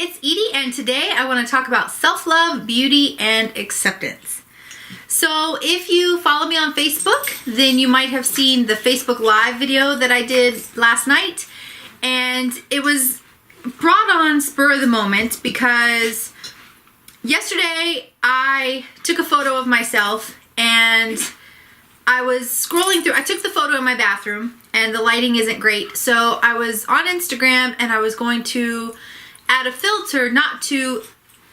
it's Edie, and today I want to talk about self-love, beauty, and acceptance. So if you follow me on Facebook, then you might have seen the Facebook Live video that I did last night, and it was brought on spur of the moment because yesterday I took a photo of myself and I was scrolling through. I took the photo in my bathroom and the lighting isn't great, so I was on Instagram and I was going to add a filter, not to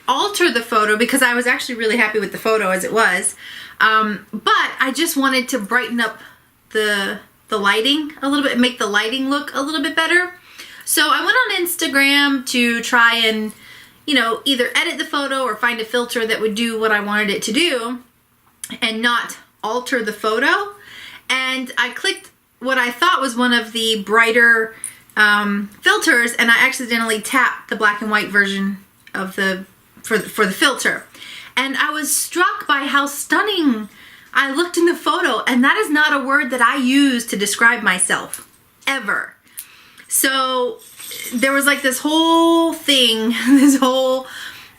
alter the photo because I was actually really happy with the photo as it was, but I just wanted to brighten up the lighting a little bit, make the lighting look a little bit better. So I went on Instagram to try and, you know, either edit the photo or find a filter that would do what I wanted it to do and not alter the photo. And I clicked what I thought was one of the brighter filters, and I accidentally tapped the black and white version of for the filter. And I was struck by how stunning I looked in the photo, and that is not a word that I use to describe myself, ever. So there was like this whole thing, this whole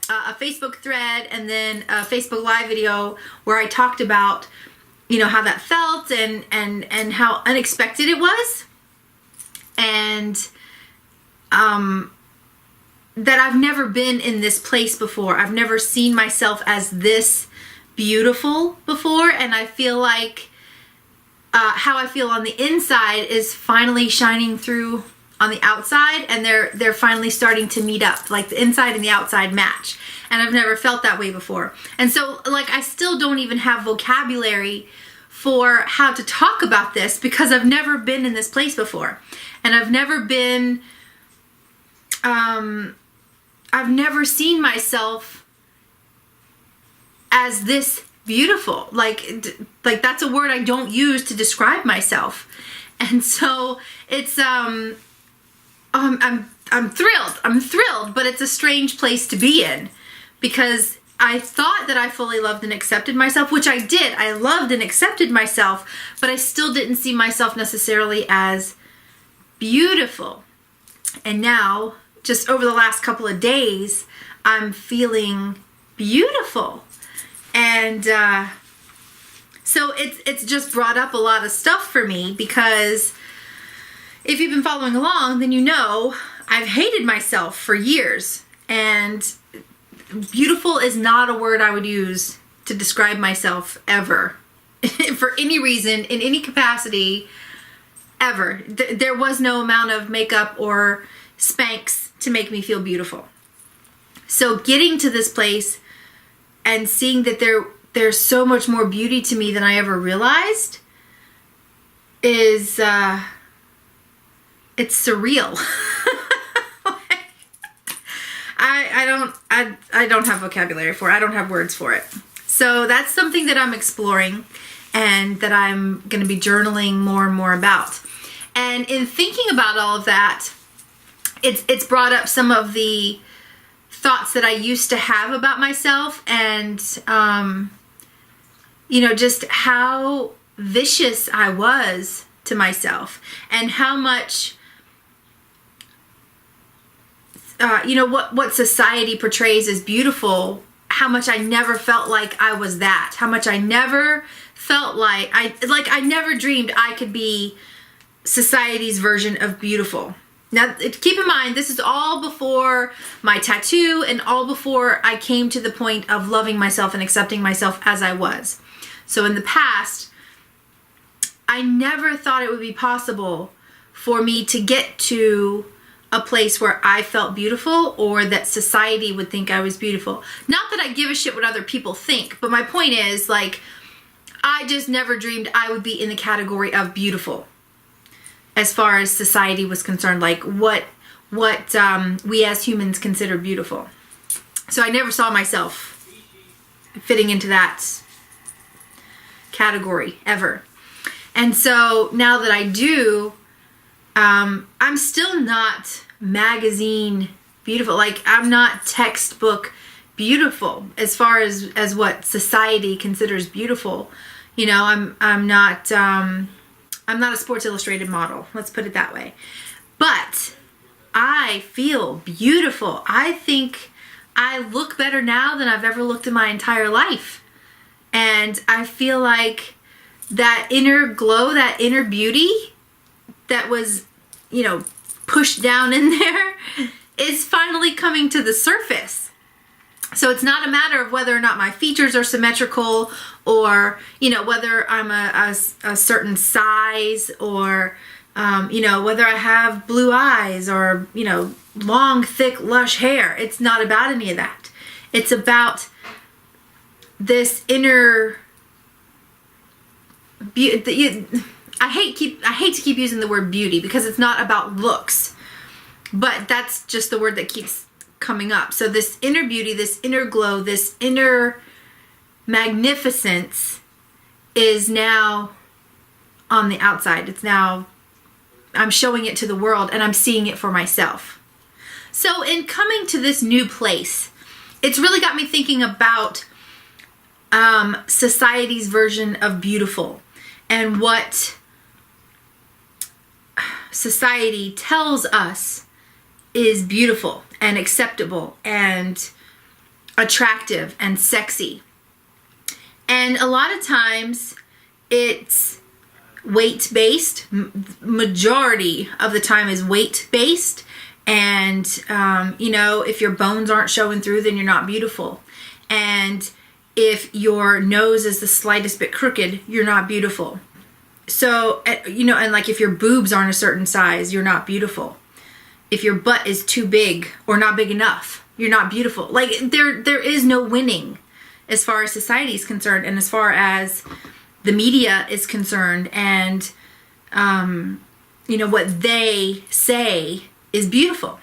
a Facebook thread and then a Facebook Live video where I talked about, you know, how that felt and how unexpected it was, and that I've never been in this place before. I've never seen myself as this beautiful before, and I feel like how I feel on the inside is finally shining through on the outside, and they're finally starting to meet up, like the inside and the outside match. And I've never felt that way before. And so, like, I still don't even have vocabulary for how to talk about this because I've never been in this place before. And I've never been, I've never seen myself as this beautiful. Like that's a word I don't use to describe myself. And so it's, I'm thrilled. I'm thrilled, but it's a strange place to be in because I thought that I fully loved and accepted myself, which I did. I loved and accepted myself, but I still didn't see myself necessarily as beautiful. And now, just over the last couple of days, I'm feeling beautiful. And so it's just brought up a lot of stuff for me because if you've been following along, then you know I've hated myself for years, and beautiful is not a word I would use to describe myself ever for any reason, in any capacity, ever. There was no amount of makeup or Spanx to make me feel beautiful. So getting to this place and seeing that there's so much more beauty to me than I ever realized is it's surreal. I don't have vocabulary for it. I don't have words for it. So that's something that I'm exploring and that I'm going to be journaling more and more about. And in thinking about all of that, it's brought up some of the thoughts that I used to have about myself, and you know, just how vicious I was to myself, and how much you know, what society portrays as beautiful, how much I never felt like I was that, how much I never felt like I never dreamed I could be society's version of beautiful. Now, keep in mind, this is all before my tattoo and all before I came to the point of loving myself and accepting myself as I was. So in the past, I never thought it would be possible for me to get to a place where I felt beautiful or that society would think I was beautiful. Not that I give a shit what other people think, but my point is, like, I just never dreamed I would be in the category of beautiful as far as society was concerned, like what we as humans consider beautiful. So I never saw myself fitting into that category ever. And so now that I do, I'm still not magazine beautiful. Like, I'm not textbook beautiful as far as what society considers beautiful. You know, I'm not a Sports Illustrated model. Let's put it that way. But I feel beautiful. I think I look better now than I've ever looked in my entire life. And I feel like that inner glow, that inner beauty that was, you know, pushed down in there is finally coming to the surface. So it's not a matter of whether or not my features are symmetrical, or, you know, whether I'm a certain size, or, you know, whether I have blue eyes or, you know, long, thick, lush hair. It's not about any of that. It's about this inner beauty. I hate to keep using the word beauty because it's not about looks, but that's just the word that keeps coming up. So this inner beauty, this inner glow, this inner magnificence is now on the outside. It's now, I'm showing it to the world and I'm seeing it for myself. So in coming to this new place, it's really got me thinking about society's version of beautiful and what society tells us is beautiful and acceptable and attractive and sexy. And a lot of times it's weight-based. Majority of the time is weight-based. And, you know, if your bones aren't showing through, then you're not beautiful. And if your nose is the slightest bit crooked, you're not beautiful. So, you know, and like if your boobs aren't a certain size, you're not beautiful. If your butt is too big or not big enough, you're not beautiful. Like there is no winning as far as society is concerned, and as far as the media is concerned, and you know, what they say is beautiful.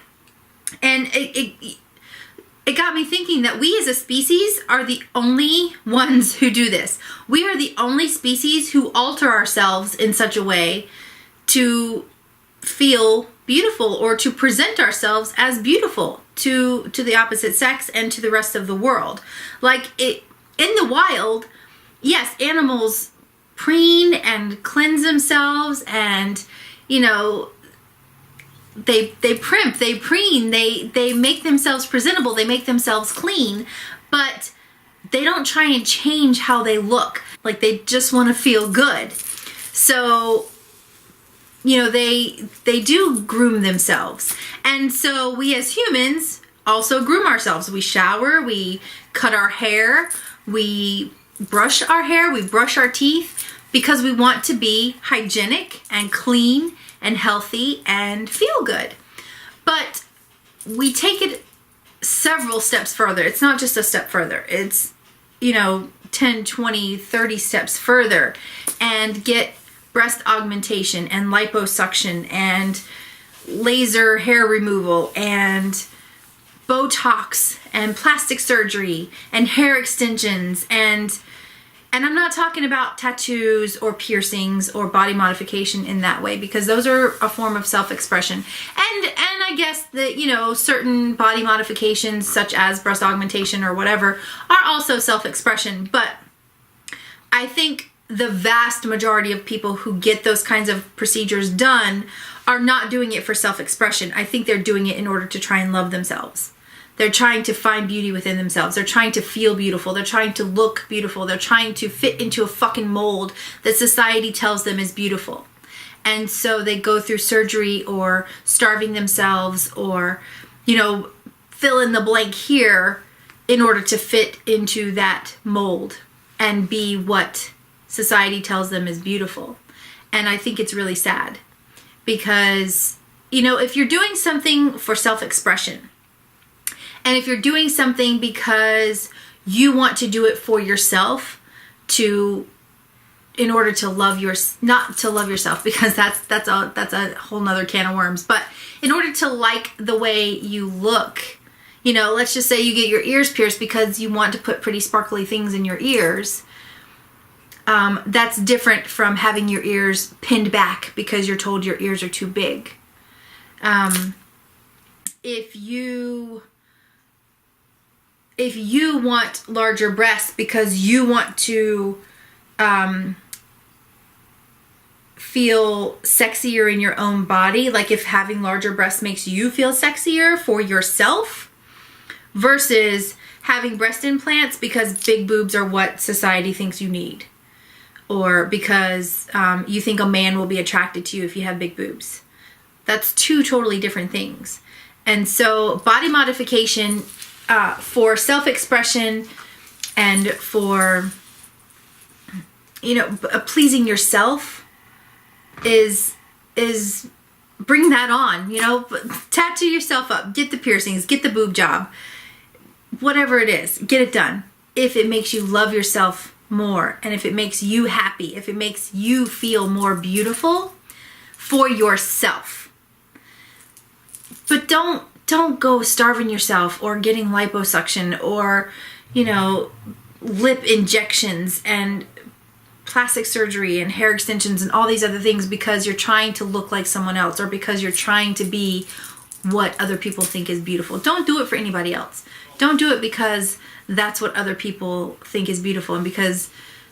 And it got me thinking that we as a species are the only ones who do this. We are the only species who alter ourselves in such a way to feel beautiful, or to present ourselves as beautiful to the opposite sex and to the rest of the world. Like in the wild, yes, animals preen and cleanse themselves, and, you know, they primp, they preen, they make themselves presentable, they make themselves clean, but they don't try and change how they look. Like they just want to feel good. So, you know, they do groom themselves. And so we as humans also groom ourselves. We shower, we cut our hair, we brush our hair, we brush our teeth, because we want to be hygienic and clean and healthy and feel good. But we take it several steps further. It's not just a step further. It's, you know, 10, 20, 30 steps further, and get breast augmentation and liposuction and laser hair removal and Botox and plastic surgery and hair extensions, and I'm not talking about tattoos or piercings or body modification in that way, because those are a form of self-expression. And I guess that, you know, certain body modifications such as breast augmentation or whatever are also self-expression. But I think the vast majority of people who get those kinds of procedures done are not doing it for self-expression. I think they're doing it in order to try and love themselves. They're trying to find beauty within themselves. They're trying to feel beautiful. They're trying to look beautiful. They're trying to fit into a fucking mold that society tells them is beautiful. And so they go through surgery or starving themselves, or, you know, fill in the blank here in order to fit into that mold and be what society tells them is beautiful. And I think it's really sad, because, you know, if you're doing something for self-expression, and if you're doing something because you want to do it for yourself, in order to love not to love yourself, because that's a whole nother can of worms, but in order to like the way you look, you know, let's just say you get your ears pierced because you want to put pretty sparkly things in your ears. That's different from having your ears pinned back because you're told your ears are too big. If you want larger breasts because you want to feel sexier in your own body, like if having larger breasts makes you feel sexier for yourself, versus having breast implants because big boobs are what society thinks you need, or because you think a man will be attracted to you if you have big boobs. That's two totally different things. And so body modification for self-expression and for, you know, pleasing yourself is bring that on, you know, tattoo yourself up, get the piercings, get the boob job, whatever it is, get it done. If it makes you love yourself more, and if it makes you happy, if it makes you feel more beautiful for yourself. But don't go starving yourself or getting liposuction or, you know, lip injections and plastic surgery and hair extensions and all these other things because you're trying to look like someone else or because you're trying to be what other people think is beautiful. Don't do it for anybody else. Don't do it because that's what other people think is beautiful and because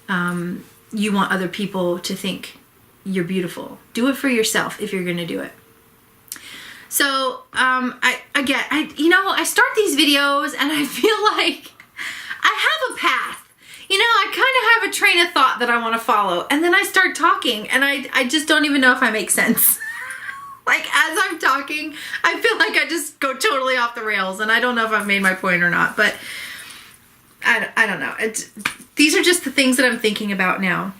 you want other people to think you're beautiful. Do it for yourself if you're going to do it. So I start these videos and I feel like I have a path. You know, I kind of have a train of thought that I want to follow, and then I start talking and I just don't even know if I make sense. Like as I'm talking, I feel like I just go totally off the rails and I don't know if I've made my point or not, but I don't know. These are just the things that I'm thinking about now.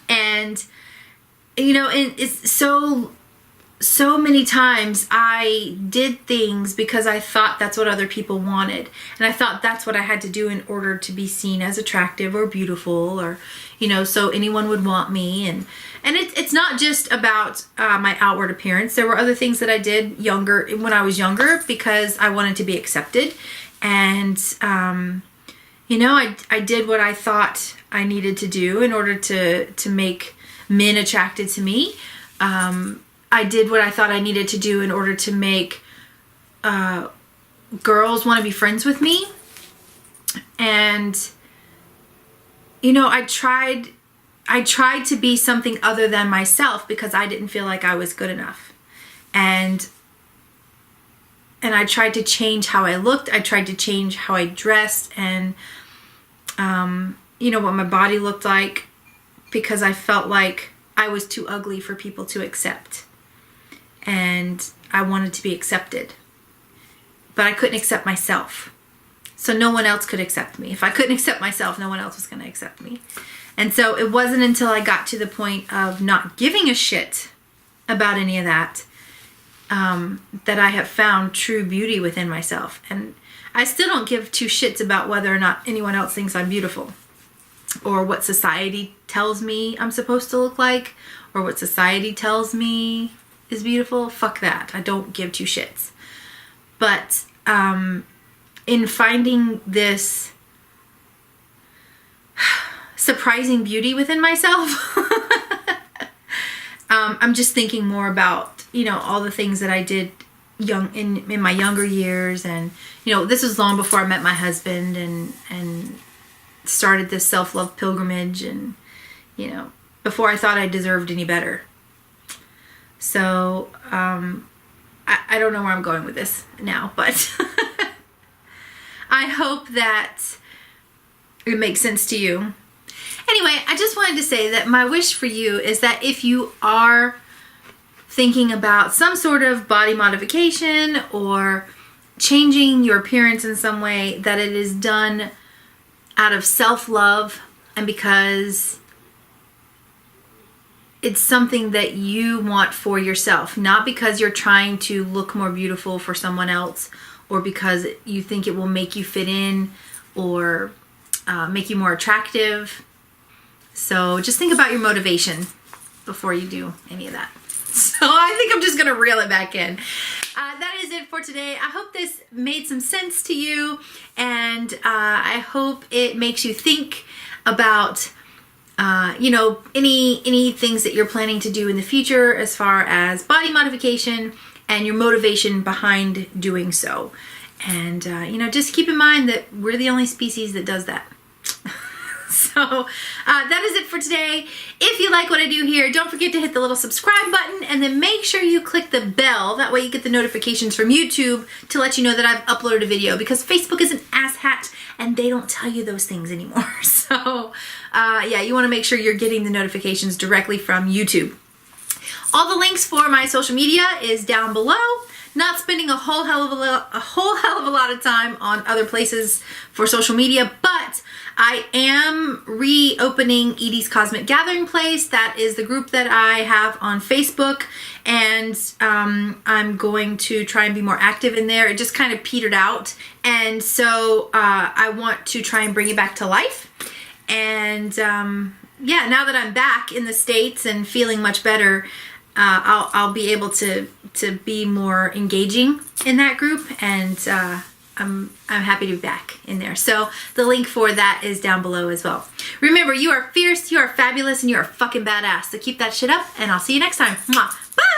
And, you know, and it's so many times I did things because I thought that's what other people wanted. And I thought that's what I had to do in order to be seen as attractive or beautiful or, you know, so anyone would want me. And it's not just about my outward appearance. There were other things that I did when I was younger because I wanted to be accepted. And, you know, I did what I thought I needed to do in order to make men attracted to me. I did what I thought I needed to do in order to make girls want to be friends with me. And, you know, I tried to be something other than myself because I didn't feel like I was good enough. And I tried to change how I looked. I tried to change how I dressed and, you know, what my body looked like because I felt like I was too ugly for people to accept. And I wanted to be accepted. But I couldn't accept myself. So no one else could accept me. If I couldn't accept myself, no one else was going to accept me. And so it wasn't until I got to the point of not giving a shit about any of that, that I have found true beauty within myself. And I still don't give two shits about whether or not anyone else thinks I'm beautiful. Or what society tells me I'm supposed to look like. Or what society tells me is beautiful. Fuck that. I don't give two shits. But in finding this surprising beauty within myself, I'm just thinking more about, you know, all the things that I did in my younger years. And, you know, this was long before I met my husband and started this self-love pilgrimage and, you know, before I thought I deserved any better. So, I don't know where I'm going with this now, but I hope that it makes sense to you. Anyway, I just wanted to say that my wish for you is that if you are thinking about some sort of body modification or changing your appearance in some way, that it is done out of self-love and because it's something that you want for yourself, not because you're trying to look more beautiful for someone else or because you think it will make you fit in or make you more attractive. So just think about your motivation before you do any of that. So I think I'm just going to reel it back in. That is it for today. I hope this made some sense to you, and I hope it makes you think about you know, any things that you're planning to do in the future as far as body modification and your motivation behind doing so. And, you know, just keep in mind that we're the only species that does that. So that is it for today. If you like what I do here, don't forget to hit the little subscribe button, and then make sure you click the bell. That way you get the notifications from YouTube to let you know that I've uploaded a video, because Facebook is an asshat and they don't tell you those things anymore. So yeah, you want to make sure you're getting the notifications directly from YouTube. All the links for my social media is down below. Not spending a whole hell of a lot of time on other places for social media, but I am reopening Edie's Cosmic Gathering Place. That is the group that I have on Facebook, and I'm going to try and be more active in there. It just kind of petered out, and so I want to try and bring it back to life. And yeah, now that I'm back in the States and feeling much better, I'll be able to be more engaging in that group, and I'm happy to be back in there. So the link for that is down below as well. Remember, you are fierce, you are fabulous, and you are fucking badass. So keep that shit up, and I'll see you next time. Mwah. Bye!